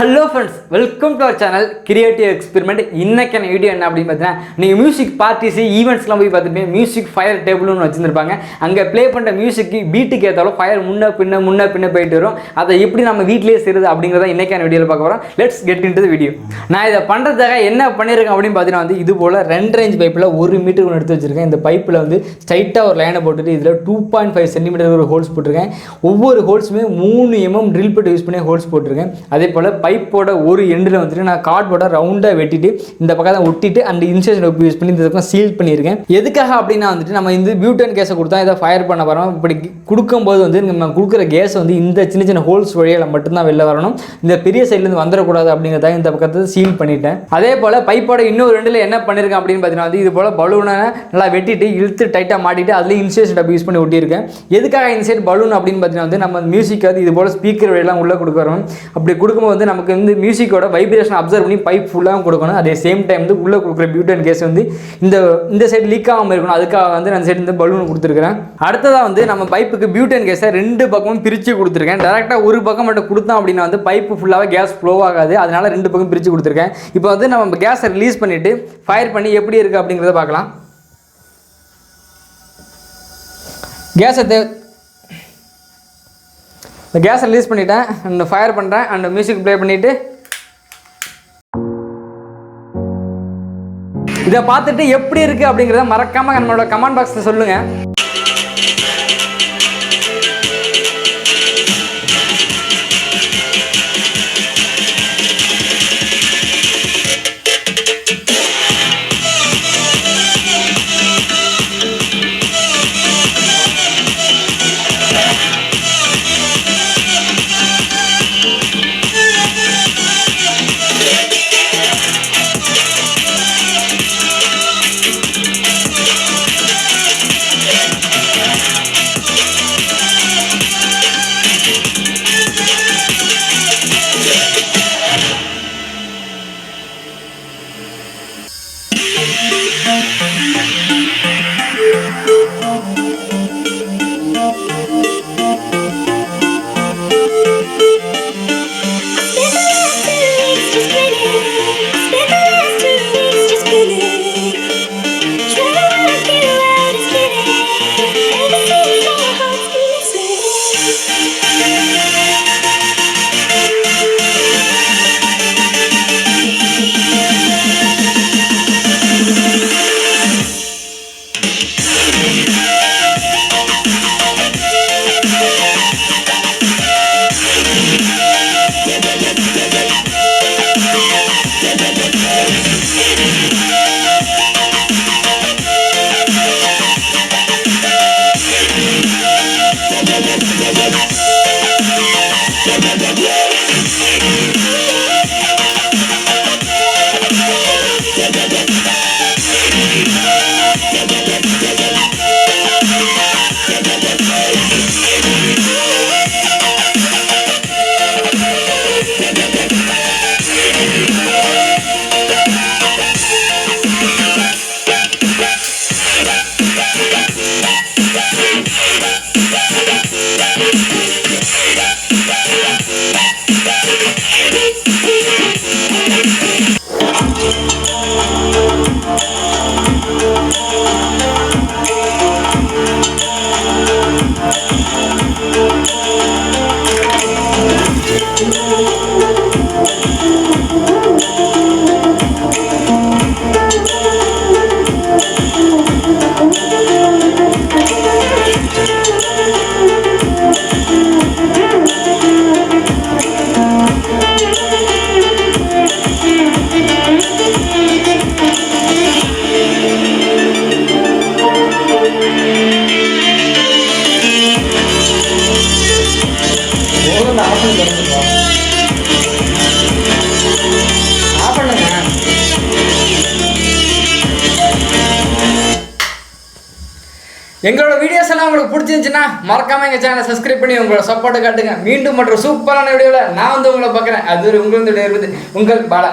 Hello friends, welcome to our channel Creative Experiment. இன்னைக்கான video என்ன அப்படின்னு பார்த்தீங்கன்னா, நீங்கள் மியூசிக் பார்ட்டிஸ் ஈவெண்ட்ஸ்லாம் போய் பார்த்துட்டு மியூசிக் ஃபயர் டேபிள்னு வச்சுருப்பாங்க. அங்கே ப்ளே பண்ணுற மியூசிக்கு பீட்டுக்கு ஏற்றாலும் ஃபயர் முன்ன பின்ன போயிட்டு வரும். அதை எப்படி நம்ம வீட்டிலேயே செய்யுது அப்படிங்கிறத இன்னைக்கான வீடியோவில் பார்க்க போகிறோம். Let's get into the video. நான் இதை பண்ணுறதுக்காக என்ன பண்ணியிருக்கேன் அப்படின்னு பார்த்தீங்கன்னா இது போல் 2 இன்ச் பைப்பில் 1 மீட்டர் ஒன்று எடுத்து வச்சிருக்கேன். இந்த பைப்பில் ஸ்ட்ரைட்டாக ஒரு லைனை போட்டுட்டு இதில் 2.5 சென்டிமீட்டர் ஒரு ஹோல்ஸ் போட்டிருக்கேன். ஒவ்வொரு ஹோல்ஸுமே 3 mm ட்ரில் பிட் யூஸ் பண்ணி ஹோல்ஸ் போட்டிருக்கேன். அதே போல் பைப்போட ஒரு எண்டில் நான் கார்ட்போர்டை ரவுண்டாக வெட்டிட்டு இந்த பக்கம் தான் ஒட்டிட்டு அந்த இன்சேஷன் டோப் யூஸ் பண்ணி இந்த பக்கம் சீல் பண்ணியிருக்கேன். எதுக்காக அப்படின்னா நம்ம இந்த பியூட்டன் கேஸை கொடுத்தா இதை ஃபயர் பண்ண வரோம். இப்படி கொடுக்கும்போது நம்ம கொடுக்குற கேஸ் இந்த சின்ன ஹோல்ஸ் வழியாக மட்டும்தான் வெளில வரணும். இந்த பெரிய சைட்லேருந்து வந்துடக்கூடாது அப்படிங்கிறதாக இந்த பக்கத்தை சீல் பண்ணிட்டேன். அதே போல் பைப்போட இன்னொரு ரெண்டில் என்ன பண்ணியிருக்கேன் அப்படின்னு பார்த்தீங்கன்னா இது போல் பலூனை நல்லா வெட்டிட்டு இழுத்து டைட்டாக மாட்டிட்டு அதுலேயும் இன்சேஷன் டோப் யூஸ் பண்ணி ஒட்டியிருக்கேன். எதுக்காக இன்சைட் பலூன் அப்படின்னு பார்த்தீங்கன்னா நம்ம மியூசிக் இது போல் ஸ்பீக்கர் வழியெல்லாம் உள்ளே கொடுக்குறோம். அப்படி கொடுக்கும்போது நமக்கு மியூசிக்கோட வைப்ரேஷன் அப்சர்வ் பண்ணி பைப் ஃபுல்லாக கொடுக்கணும். அதே சேம் டைம் உள்ளே கொடுக்குற பியூட்டன் கேஸ் இந்த சைடு லீக் ஆகாமல் இருக்கணும். அதுக்காக அந்த சைடு இந்த பலூன் கொடுத்துருக்கிறேன். அடுத்ததாக நம்ம பைப்புக்கு பியூட்டன் கேஸை 2 பக்கமும் பிரித்து கொடுத்துருக்கேன். டேரெக்டாக ஒரு பக்கம் மட்டும் கொடுத்தோம் அப்படின்னா பைப்பு ஃபுல்லாக கேஸ் ஃப்ளோ ஆகாது. அதனால 2 பக்கம் பிரித்து கொடுத்துருக்கேன். இப்போ நம்ம கேஸை ரிலீஸ் பண்ணிவிட்டு ஃபயர் பண்ணி எப்படி இருக்குது அப்படிங்கிறத பார்க்கலாம். கேஸை ரிலீஸ் பண்ணிட்டேன் அண்ட் ஃபயர் பண்ணுறேன் அண்ட் மியூசிக் ப்ளே பண்ணிவிட்டு இதை பார்த்துட்டு எப்படி இருக்குது அப்படிங்கிறத மறக்காமல் நம்மளோட கமெண்ட் பாக்ஸில் சொல்லுங்கள். எங்களோட வீடியோஸ் எல்லாம் உங்களுக்கு பிடிச்சிருந்துச்சுன்னா மறக்காம எங்கள் சேனலை சப்ஸ்கிரைப் பண்ணி உங்களோட சப்போர்ட்டை காட்டுங்க. மீண்டும் மற்றும் சூப்பரான வீடியோவில் நான் உங்களை பார்க்குறேன். அது உங்களுக்கு உங்கள் பாலா.